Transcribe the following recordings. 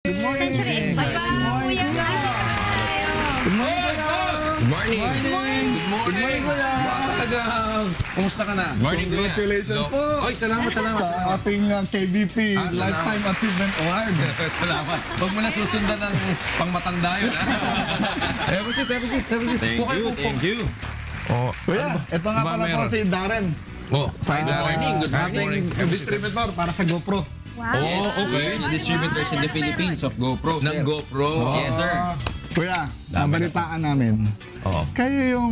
Good morning. Century. Bye-bye, Kuya. Good morning, boss. Good morning. Good morning. Good morning. Talaga. Kumusta ka na? Morning. Congratulations po. Oy, salamat. Sa ating KBP Lifetime Achievement Award. Salamat. Huwag mo na susundan ng pangmatanda yun. Have a seat. Thank you. Oh, Kuya, ito nga pala po si Darren. Oh, good morning. Good morning. Ating distributor para sa GoPro. Wow. Oh, okay. We're the distributors in the Philippines of GoPro. Ng sir. GoPro. Yes, sir. Kuya, nabalitaan namin. Oh. Kayo yung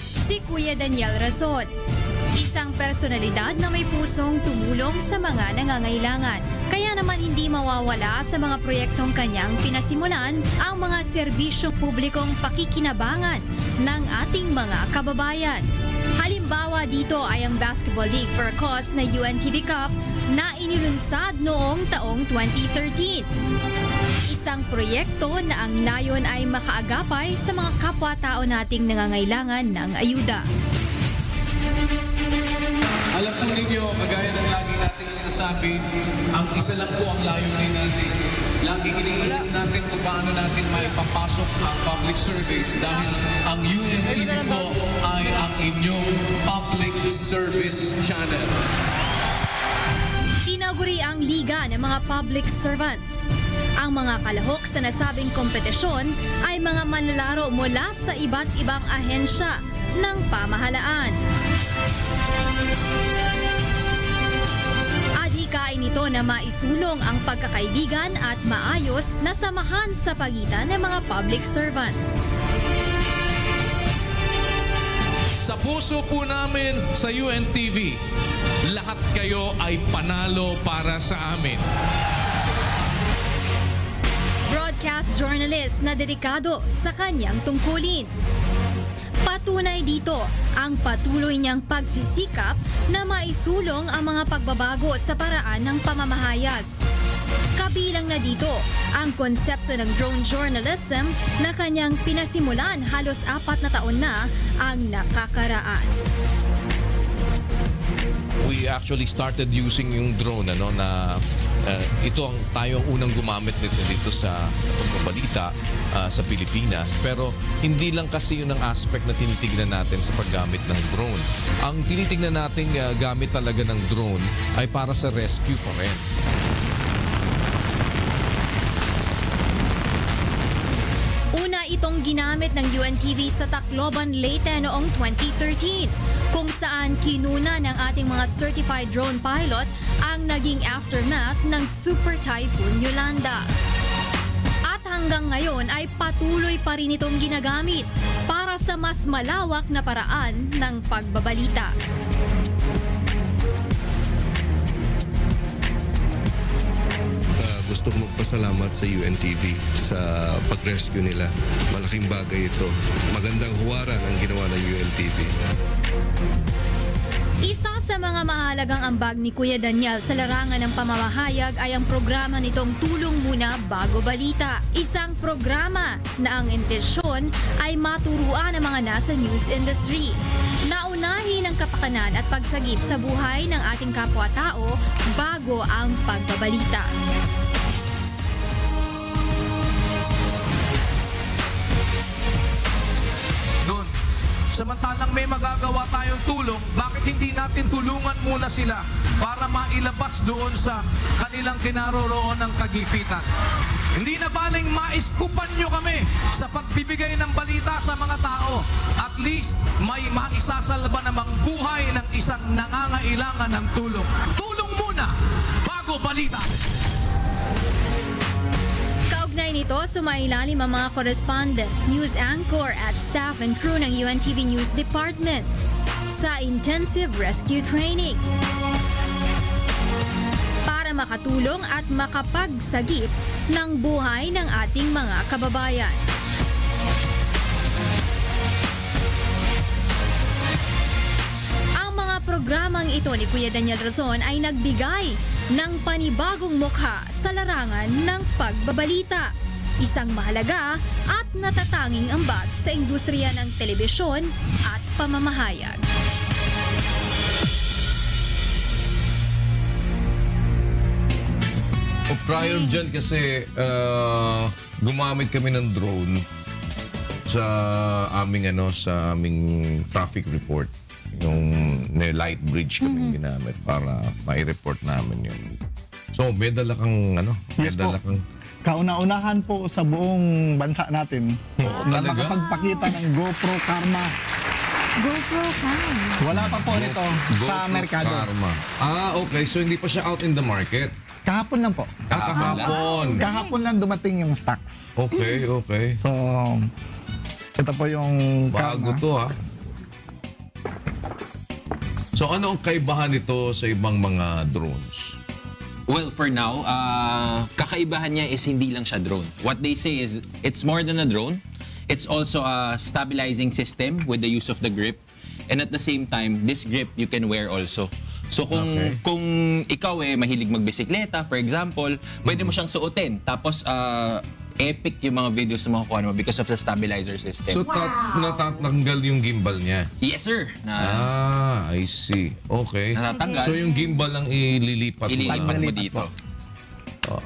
Si Kuya Daniel Razon, isang personalidad na may pusong tumulong sa mga nangangailangan. Kaya naman hindi mawawala sa mga proyektong kanyang pinasimulan ang mga serbisyong publikong pakikinabangan ng ating mga kababayan. Halimbawa dito ay ang Basketball League for a Cause na UNTV Cup na inilunsad noong taong 2013. Isang proyekto na ang layon ay makaagapay sa mga kapwa-tao nating nangangailangan ng ayuda. Alam po ninyo, kagaya ng lagi nating sinasabi, ang isa lang po ang layunin natin. Lagi iniisip natin kung paano natin maipapasok ang public service dahil ang UNTV po ay ang inyong public service channel. Tinaguri ang Liga ng mga Public Servants. Ang mga kalahok sa nasabing kompetisyon ay mga manlalaro mula sa iba't ibang ahensya ng pamahalaan. Adhikain nito na maisulong ang pagkakaibigan at maayos na samahan sa pagitan ng mga public servants. Sa puso po namin sa UNTV, lahat kayo ay panalo para sa amin. Broadcast journalist na dedikado sa kanyang tungkulin. Patunay dito ang patuloy niyang pagsisikap na maisulong ang mga pagbabago sa paraan ng pamamahayag. Kabilang na dito ang konsepto ng drone journalism na kanyang pinasimulan halos 4 na taon na ang nakakaraan. We actually started using yung drone na ito ang tayong unang gumamit nito dito sa pagbabalita sa Pilipinas, pero hindi lang kasi yun ang aspect na tinitignan natin sa paggamit ng drone. Ang tinitignan natin gamit talaga ng drone ay para sa rescue pa rin. Itong ginamit ng UNTV sa Tacloban, Leyte noong 2013, kung saan kinuna ng ating mga certified drone pilot ang naging aftermath ng Super Typhoon Yolanda. At hanggang ngayon ay patuloy pa rin itong ginagamit para sa mas malawak na paraan ng pagbabalita. Gusto kong magpasalamat sa UNTV sa pag-rescue nila. Malaking bagay ito. Magandang huwaran ang ginawa ng UNTV. Isa sa mga mahalagang ambag ni Kuya Daniel sa larangan ng pamamahayag ay ang programa nitong Tulong Muna Bago Balita. Isang programa na ang intensyon ay maturuan ng mga nasa news industry. Naunahin ang kapakanan at pagsagip sa buhay ng ating kapwa-tao bago ang pagbabalita. Samantalang may magagawa tayong tulong, bakit hindi natin tulungan muna sila para mailabas doon sa kanilang kinaroroon ng kagipitan? Hindi na baling maiskupan nyo kami sa pagbibigay ng balita sa mga tao. At least may maisasalba namang buhay ng isang nangangailangan ng tulong. Tulong muna bago balita! Kaugnay nito, sumailalim ang mga correspondent, news anchor at staff and crew ng UNTV News Department sa intensive rescue training para makatulong at makapagsagip ng buhay ng ating mga kababayan. Ang mga programang ito ni Kuya Daniel Razon ay nagbigay ng panibagong mukha sa larangan ng pagbabalita. Isang mahalaga at natatanging ambag sa industriya ng telebisyon at pamamahayag. Prior dyan kasi gumamit kami ng drone sa aming traffic report. Yung light bridge kami ginamit para mai-report namin yun. So, may dala kang Yes po. Kauna-unahan po sa buong bansa natin na talaga? makapagpakita ng GoPro Karma. GoPro Cam. Wala pa po nito sa merkado. Karma. Okay. So, hindi pa siya out in the market. Kahapon lang po. Kahapon. Kahapon lang dumating yung stocks. Okay. So, ito po yung Bago Karma. to, ha? So, ano ang kaibahan nito sa ibang mga drones? Well, for now, kakaibahan niya is hindi lang siya drone. What they say is, it's more than a drone. It's also a stabilizing system with the use of the grip. And at the same time, this grip you can wear also. So kung ikaw mahilig magbisikleta, for example, pwede mo siyang suotin. Tapos epic yung mga videos na makukuha mo because of the stabilizer system. So, natatanggal yung gimbal niya? Yes, sir. I see. Okay. Natatanggal. So, yung gimbal lang ililipat mo Ililipat lang. mo dito.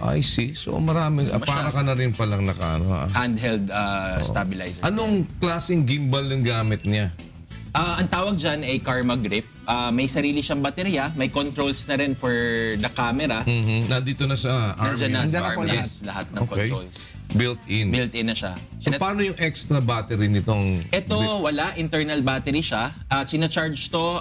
I see. So, maraming, para ka na rin palang Handheld stabilizer. Anong klaseng gimbal yung gamit niya? Ang tawag dyan ay Karma Grip. May sarili siyang baterya, may controls na rin for the camera. Nandito na sa Army. Nandiyan na Nandiyan sa na po Army. lahat. Yes, lahat ng controls. Built-in. Built-in na siya. So, paano yung extra battery nitong... Ito, wala. Internal battery siya. China-charge to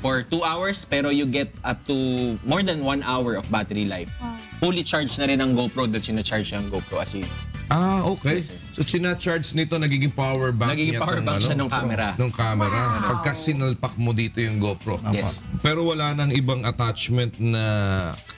for 2 hours, pero you get up to more than 1 hour of battery life. Fully charged na rin ang GoPro dahil china-charge yung GoPro as you... Okay. So, charge nito, nagiging power bank Nagiging niya power bank siya ng camera. Nung camera. Pagka sinalpak mo dito yung GoPro. Yes. Pero wala nang ibang attachment na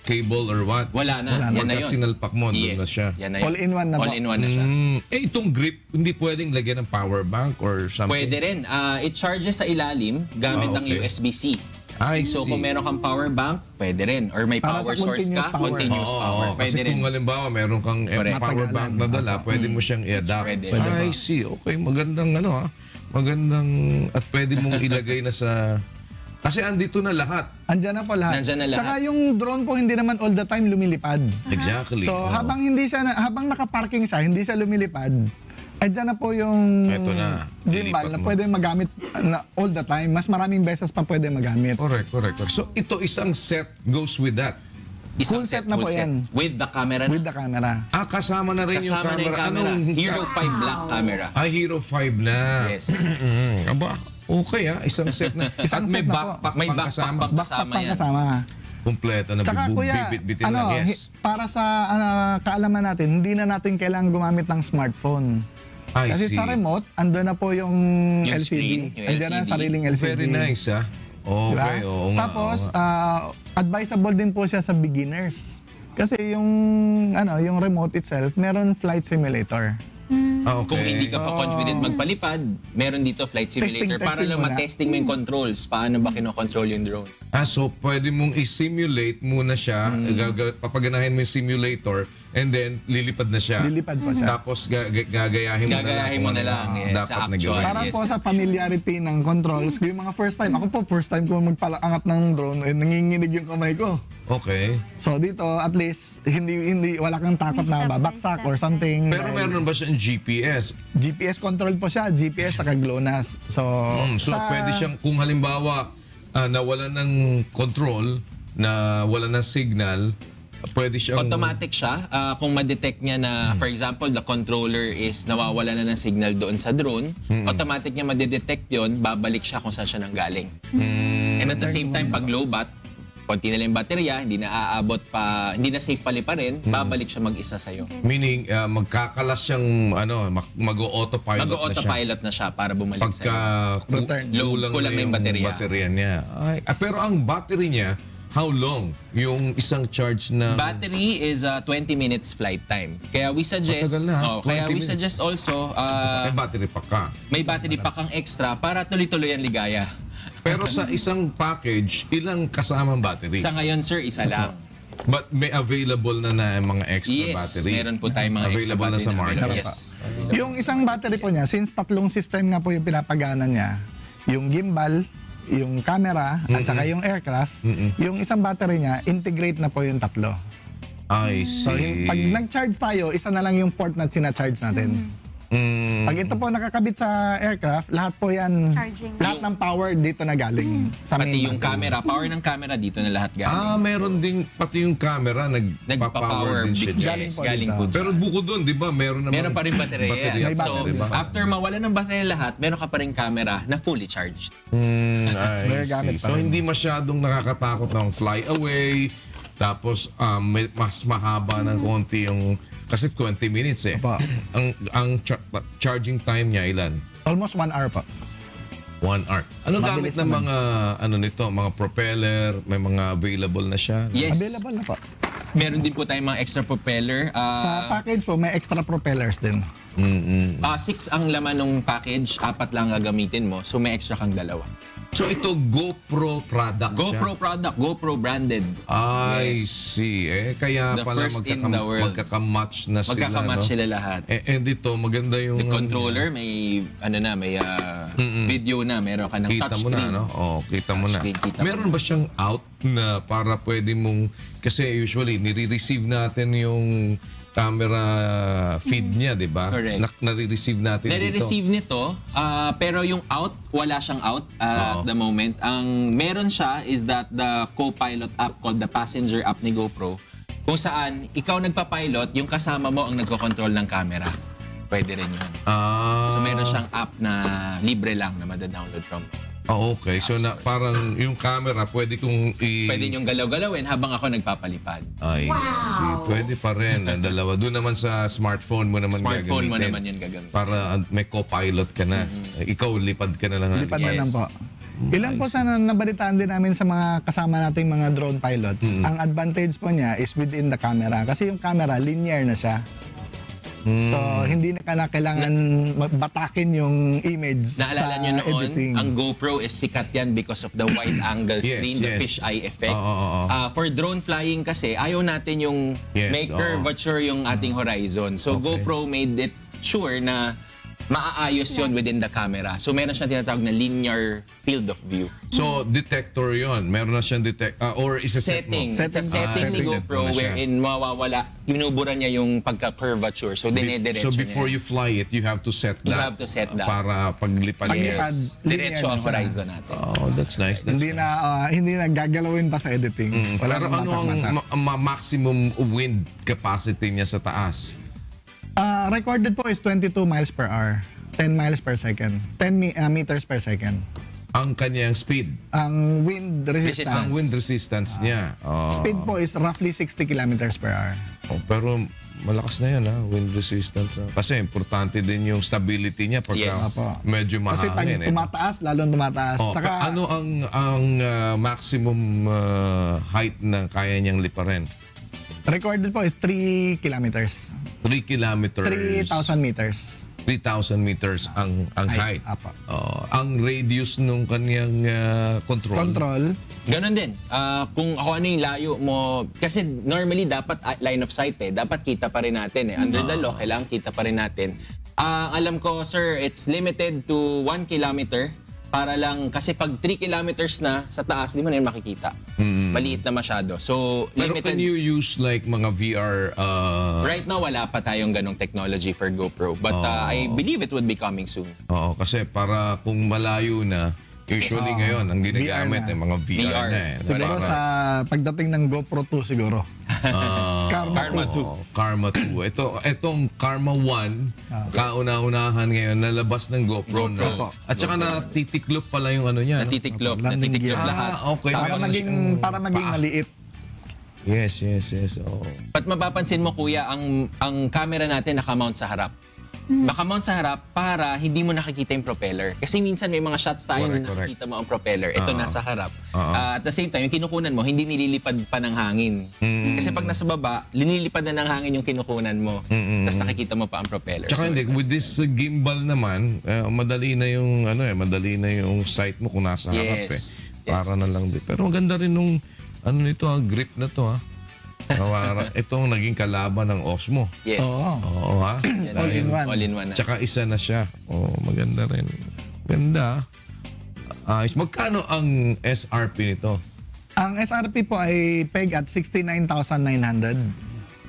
cable or what? Wala na. Yan na Pagka yun. sinalpak mo, doon na siya. Yan na yun. All-in-one na po. All-in-one na siya. Itong grip, hindi pwedeng lagyan ng power bank or something? Pwede rin. It charges sa ilalim gamit ng Okay. USB-C. I So see. kung meron kang power bank, pwede rin. Or may Para power sa source ka, continuous Oo, continuous power. kasi Pwede rin. kung halimbawa meron kang Correct. power bank na dala, pwede mo siyang i-adapt. Pwede. I see. Okay, magandang magandang at pwede mong ilagay na sa... Kasi andito na lahat. Andyan na po lahat. Nandyan na lahat. Tsaka yung drone po hindi naman all the time lumilipad. Exactly. So Oo. habang nakaparking siya, hindi siya lumilipad, ay dyan na po yung Eto na, gimbal lilipat na mo. pwede magamit na all the time. Mas maraming beses pa pwede magamit. Correct. So ito isang set goes with that. Full set na po yan. With the camera na. With the camera. Kasama na rin yung Kasama na yung camera. Hero 5 black camera. Hero 5 na. Yes. Aba, okay isang set na. Isang At may set na po. backpack May pa backpack kasama. pa. Backpack Kasama pa yan. kasama. Kompleto na Tsaka kuya, bibit-bitin lang. Yes. para sa kaalaman natin, hindi na natin kailangan gumamit ng smartphone. I Kasi see. sa remote, ando na po yung Yung LCD. screen, yung Andiyan na LCD. sariling LCD. Very nice, Diba? Okay, oo nga. Tapos, advisable din po siya sa beginners. Kasi yung remote itself, meron flight simulator. Okay. Kung hindi ka pa confident magpalipad, meron dito flight simulator para Testing lang muna. ma-testing mo yung controls. Paano ba kinokontrol yung drone? So pwede mong i-simulate muna siya, papaganahin mo yung simulator, and then lilipad na siya. Lilipad pa siya. Tapos gagayahin mo Gagayahin mo na lang, yes, dapat sa na actual. gawin. Para Yes. po sa familiarity ng controls, yung mga first time, ako po first time ko magpalangat ng drone, nanginginig yung kamay ko. Okay. So dito, at least, hindi wala kang takot na babaksak or something. Pero Dahil meron ba siyang GPS? GPS control po siya, GPS saka GLONASS. So, So pwede siyang, kung halimbawa nawalan ng control, nawalan ng signal, pwede siyang... Automatic siya. Kung ma-detect niya na, for example, the controller is nawawala na ng signal doon sa drone, automatic niya ma-detect yun, babalik siya kung saan siya nanggaling. And at the same time, pag low bat, konti na lang yung baterya, hindi na aabot pa, hindi na safe paliparin, babalik siya mag-isa sa'yo. Meaning, magkakalas siyang, mag-autopilot na siya. Mag-autopilot na siya para bumalik Pagka sa'yo. Return. kulang na yung baterya niya. Pero ang battery niya, how long yung isang charge na... Battery is 20 minutes flight time. Kaya we suggest, Matagal na, ha? 20 kaya we minutes. suggest also, may battery pa ka. may battery pa kang extra para tuloy-tuloy ang ligaya. Pero sa isang package, ilang kasamang battery? Sa ngayon, sir, isa lang. But may available na mga extra Yes, battery? meron po tayong mga extra Available na battery sa market? available. Yes. yung isang battery po niya, since tatlong system nga po yung pinapagana niya, yung gimbal, yung camera, at saka yung aircraft, yung isang battery niya, integrate na po yung tatlo. I So, see. pag nag-charge tayo, isa na lang yung port na sina-charge natin. Pag ito po nakakabit sa aircraft, lahat po yan, Charging. lahat ng power dito na galing sa main Pati yung battery. camera, power ng camera dito na lahat galing. Meron din, pati yung camera, nagpa-power din siya dyan. Galing po galing dito. po dyan. Pero bukod doon, di ba, meron naman... Meron pa rin baterya. May So, battery pa. after mawala ng baterya lahat, meron ka pa rin camera na fully charged. I May see. gamit pa So, rin. hindi masyadong nakakatakot ng fly away. Tapos, mas mahaba ng konti yung... Kasi 20 minutes eh. Opo. Ang charging time niya ilan? Almost 1 hour po. 1 hour. Ano gamit Mabilis ng naman. mga mga propeller, may mga available na siya? Yes. Available na po. Meron din po tayong mga extra propeller. Sa package po, may extra propellers din. 6 ang laman ng package, 4 lang gagamitin mo. So may extra kang 2. So ito GoPro product GoPro siya? product, GoPro branded. I Yes. see. Kaya The pala first in the world. magkakamatch na sila, Magkakamatch no? sila lahat. And ito, maganda yung... The controller, may video na, meron ka ng Kita mo touchscreen. na, no? Kita mo na. Touchscreen, kita mo Meron ba siyang out na para pwede mong... Kasi usually, nire-receive natin yung camera feed niya, di ba? Correct. Nare-receive natin Nare-receive nito, pero yung out, wala siyang out at the moment. Ang meron siya is that the co-pilot app called the passenger app ni GoPro, kung saan ikaw nagpa-pilot, yung kasama mo ang nagko-control ng camera. Pwede rin yun. So meron siyang app na libre lang na mada-download from. Okay. So parang yung camera, pwede kong Pwede niyong galaw-galawin habang ako nagpapalipad. Ay, see. Pwede pa rin. Ang dalawa. Doon naman sa smartphone mo naman Smartphone mo gagamitin. naman yun gagamitin. Para may co-pilot ka na. Ikaw, lipad ka na lang. Lipad na Yes. lang po. Ilan po sana nabalitaan din namin sa mga kasama nating mga drone pilots. Ang advantage po niya is within the camera. Kasi yung camera, linear na siya. So, hindi na kailangan batakin yung image Naalala sa nyo noon, editing. ang GoPro is sikat yan because of the wide angle screen, the yes. fisheye effect. Oo. For drone flying kasi, ayaw natin yung Yes, may curvature yung ating horizon. So Okay. GoPro made it sure na maaayos yon within the camera. So meron siyang tinatawag na linear field of view. So, detector yon. Meron na siyang or isa-set mo? Setting. It's a setting ni set mo GoPro na siya. wherein mawawala, binubura niya yung pagka-curvature. So dinediretso So, before niya. you fly it, you have to set that. You have to set that. Para paglipad Paglipad, niya. Diretso linear ang na siya. horizon natin. Oh, that's nice. That's Hindi na gagalawin pa sa editing. Wala Pero nang ano ang batak-batak. maximum wind capacity niya sa taas? Recorded po is 22 miles per hour. 10 miles per second. 10 meters per second. Ang kanyang speed. Ang wind resistance. Ang wind resistance niya. Oh. Speed po is roughly 60 kilometers per hour. Pero malakas na yan, wind resistance. Kasi importante din yung stability niya pagka Yes. medyo Kasi pag mahangin. tumataas, lalong tumataas. Saka, ano ang maximum height na kaya niyang liparin? recorded po is 3 kilometers. 3 kilometers. 3,000 meters. 3,000 meters ang height. Apa. Ang radius nung kanyang control. Control. Ganon din. Kung ako ano yung layo mo, kasi normally dapat line of sight dapat kita pa rin natin Under the law, kailangan kita pa rin natin. Alam ko, sir, it's limited to 1 kilometer para lang, kasi pag 3 kilometers na sa taas, di mo na yun makikita. Maliit na masyado. So, Pero limited. can you use like mga VR? Right now, wala pa tayong ganong technology for GoPro. But I believe it would be coming soon. Oo, kasi para kung malayo na, usually ngayon, ang ginagamit VR na. mga VR, VR. na Siguro sa pagdating ng GoPro 2 siguro. Karma 2. Karma 2. Itong Karma 1, kauna-unahan ngayon, nalabas ng GoPro. GoPro. At saka natitiklop pala yung ano niya. Natitiklop. Landing Natitiklop gear. lahat. Okay. Para maging maliit. Yes. Oh. At mapapansin mo, kuya, ang camera natin nakamount sa harap. Nakamount sa harap para hindi mo nakikita yung propeller. Kasi minsan may mga shots tayo na Correct. nakikita mo ang propeller. Ito nasa harap. At the same time, yung kinukunan mo, hindi nililipad pa ng hangin. Kasi pag nasa baba, linilipad na ng hangin yung kinukunan mo. Tapos nakikita mo pa ang propeller. Tsaka hindi, with this gimbal naman, madali na yung madali na yung sight mo kung nasa harap Yes. Para na lang din. Pero maganda rin nung nito, grip na to itong naging kalaban ng Osmo. Yes. Oo ha. Yan, All in one. All in one na. Tsaka isa na siya. Maganda rin. Ganda. Magkano ang SRP nito? Ang SRP po ay peg at 69,900.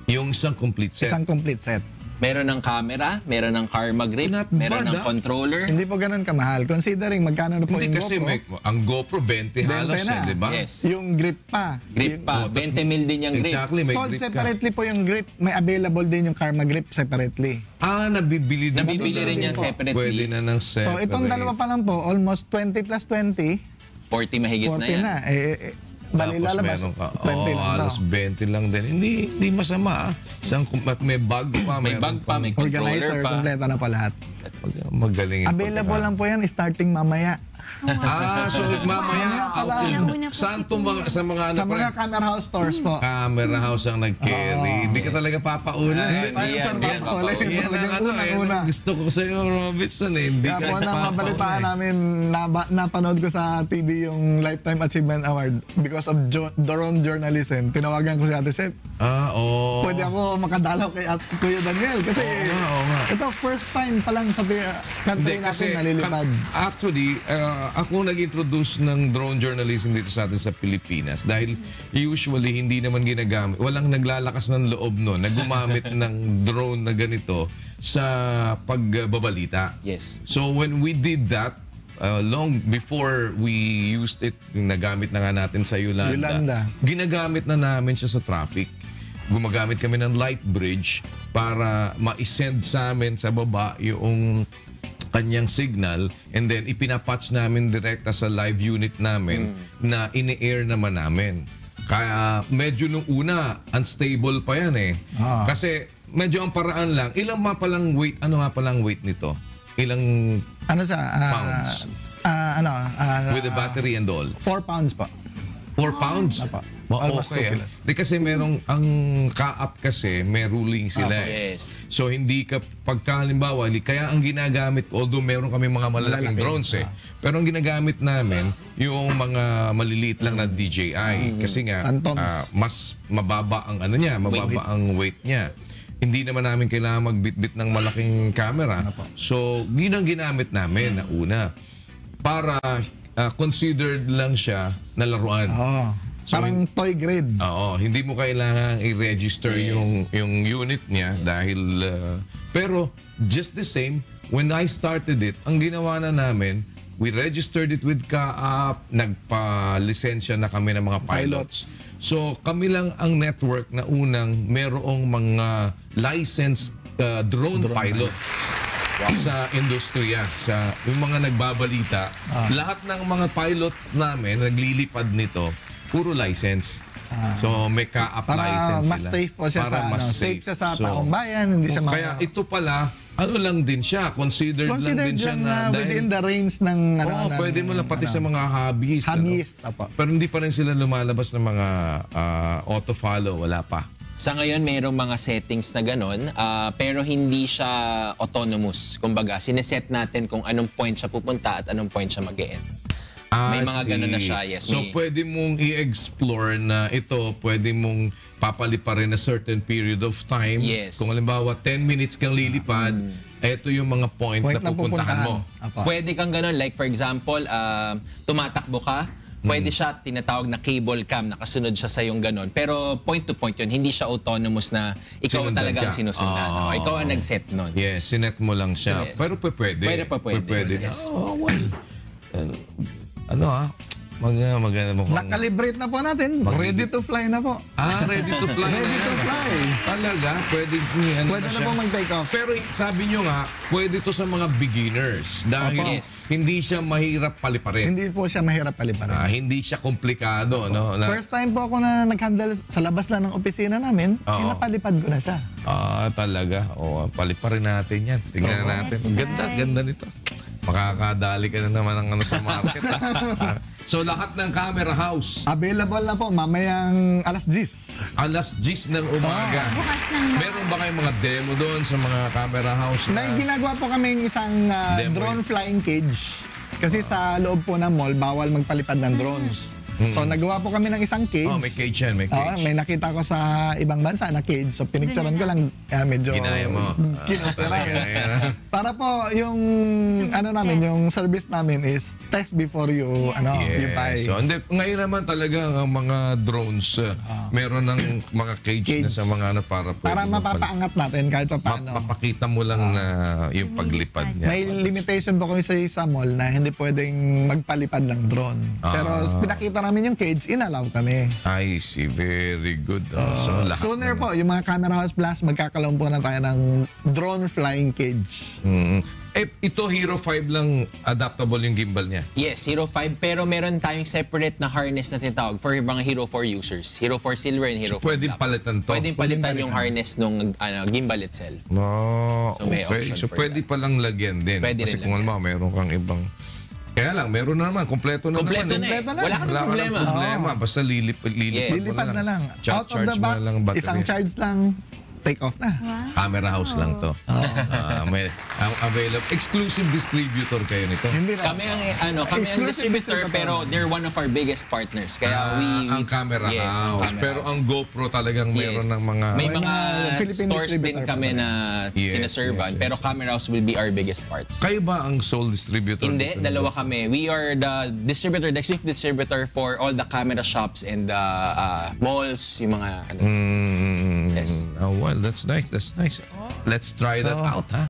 Yung isang complete set. Isang complete set. Meron ng camera, meron ng Karma grip, Not meron bad, ng controller. Hindi po ganun kamahal. Considering magkano na po Hindi yung kasi GoPro. ang GoPro 20 halos, 20 na. di ba? Yes. Yung grip pa. Grip pa, 20 mil din yung grip. Exactly, may Sold grip ka. separately po yung grip. May available din yung Karma grip separately. Nabibili din. Nabibili rin yan po. separately. Pwede na ng separate. So itong dalawa pa lang po, almost 20 plus 20, 40 mahigit 40 na yan. na. Bali Tapos lalabas, meron ka. 20 lang halos daw. 20 lang din. Hindi masama. At may bag pa. May meron bag pa, may Organizer, controller pa. kompleto na po lahat. Magaling. yung Available lang po yan, starting mamaya. So mamaya, Una-una po saan si to mga, sa mga ano Sa pa mga rin? camera house stores po. Camera house ang nag-carry. Hindi ka talaga papauna. Hindi tayo yan, sir, yan, papauli. Yan ang Talagang ano, unang-una. gusto ko sa iyo, Robinson eh. Hindi Kaya ka po nang mabalitaan namin, napanood ko sa TV yung Lifetime Achievement Award because of drone journalism. Tinawagan ko si Ate Chef. Oo. Pwede ako makadalaw kay Kuya Daniel kasi Oo nga. ito first time pa lang sa country natin nalilipad. Actually, ako nag-introduce ng drone journalism dito sa atin sa Pilipinas dahil usually hindi naman ginagamit, walang naglalakas ng loob no, na gumamit ng drone na ganito sa pagbabalita. Yes. So when we did that, long before we used it, yung nagamit na nga natin sa Yolanda, ginagamit na namin siya sa traffic. Gumagamit kami ng light bridge para ma-send sa amin sa baba yung kanyang signal and then ipinapatch namin direkta sa live unit namin na ini-air naman namin. Kaya medyo nung una, unstable pa yan eh. Kasi medyo ang paraan lang, ilang nga palang weight, ano nga palang weight nito? Ilang Ano sa pounds? With the battery and all? 4 pounds po. 4 pounds? Apa. Ma- Almost okay, 2 kilos. Di kasi merong, ang ka-up kasi, may ruling sila eh. Yes. So hindi ka, pagka halimbawa, kaya ang ginagamit, although meron kami mga malalaking drones eh, pero ang ginagamit namin, yung mga maliliit lang na DJI. Kasi nga, Phantoms. mas mababa ang ano niya, mababa ang weight niya. Hindi naman namin kailangan magbitbit ng malaking camera. So, yun ang ginamit namin na una. Para considered lang siya na laruan. So, Parang toy grade. Oo, hindi mo kailangan i-register yung unit niya dahil pero just the same when I started it, ang ginawa na namin, we registered it with CAAP, nagpa-lisensya na kami ng mga pilots. So kami lang ang network na unang merong mga licensed drone pilots. Sa industriya, sa yung mga nagbabalita, lahat ng mga pilot namin naglilipad nito puro license. So may ka-up Para license mas sila. safe po siya Para sa mas safe siya sa So, taong bayan, hindi siya kaya ito pala, ano lang din siya, considered lang din siya na na within the range ng pwede mo lang pati sa mga hobbyist. hobbyist. Apo. Pero hindi pa rin sila lumalabas ng mga auto-follow, wala pa. Sa ngayon, mayroong mga settings na ganon, pero hindi siya autonomous. Kumbaga, sineset natin kung anong point siya pupunta at anong point siya mag-e-end. May mga ganun na siya, yes. So may... pwede mong i-explore na ito, pwede mong papaliparin na certain period of time. Yes. Kung halimbawa 10 minutes kang lilipad, ito yung mga point na pupuntahan mo. Apo. Pwede kang ganun. Like for example, tumatakbo ka, pwede siya tinatawag na cable cam, nakasunod siya sa yung ganun. Pero point to point yun, hindi siya autonomous na ikaw Sinundan talaga ang ka. sinusundan. O, ikaw ang nag-set nun. Yes, sinet mo lang siya. Yes. Pero pwede. Pwede pa pwede. Pwede. Yes. Ano maganda mo. Nakalibrate na po natin. Ready to fly na po. Ready to fly. Ready to fly. Talaga, pwede Pwede na po mag-take off. Pero sabi nyo nga, pwede to sa mga beginners dahil Yes. hindi siya mahirap paliparin. Hindi po siya mahirap paliparin. Hindi siya komplikado, no? First time po ako na nag-handle sa labas lang ng opisina namin, napalipad ko na siya. Talaga. Paliparin natin yan. Tingnan natin. Ganda nito. Makakadali ka na naman ng ano sa market. So lahat ng camera house, Available na po mamayang alas 10. alas 10 ng umaga. Bukas ng Meron ba kayong mga demo doon sa mga camera house? May ginagawa po kaming isang Demo. drone flying cage. Kasi sa loob po ng mall, bawal magpalipad ng drones. So nagawa po kami ng isang cage. Oh, may cage yan, may cage. May nakita ko sa ibang bansa na cage. So pinicturean ko lang medyo Ginaya mo. para po yung namin, yung service namin is test before you you buy. So, ngayon naman talaga ang mga drones, meron ng mga cage na sa mga para pwede Para mapapaangat natin kahit pa paano. mapakita mo lang na yung paglipad niya. May limitation po kami sa mall na hindi pwedeng magpalipad ng drone. Pero pinakita namin yung cage, inalaw kami. I see. Very good. So, lahat Sooner po, yung mga Camera House Plus, magkakaroon po na tayo ng drone flying cage. Ito Hero 5 lang adaptable yung gimbal niya. Yes, Hero 5, pero meron tayong separate na harness na tinatawag for mga Hero 4 users. Hero 4 Silver and Hero 4 Pwedeng Black. palitan to. Pwedeng palitan yung harness nung gimbal itself. So, may okay. option So, for pwede palang lagyan din. Pwede Kasi rin kung lagyan. alam mo, meron kang ibang... Kaya lang, meron na naman. Kompleto na Kompleto naman. na eh. Kompleto na. Wala ka Wala ng problema. problema. Basta lilipad Lilipad na lang. Out of the box, isang charge lang, take off na. Camera house lang to. May available. Exclusive distributor kayo nito. Hindi na. Kami ang Exclusive distributor, pero they're one of our biggest partners. Kaya Ang camera yes, ang house. camera Pero house. ang GoPro talagang meron ng mga... May May mga mga Philippine stores din distributor kami pa na Yes, sinaservan, yes, yes. pero Camera House will be our biggest part. Kayo ba ang sole distributor? Hindi, dito? dalawa kami. We are the distributor, the exclusive distributor for all the camera shops and the malls, yung mga Yes. Oh, well, that's nice. That's nice. Let's try that out, ha?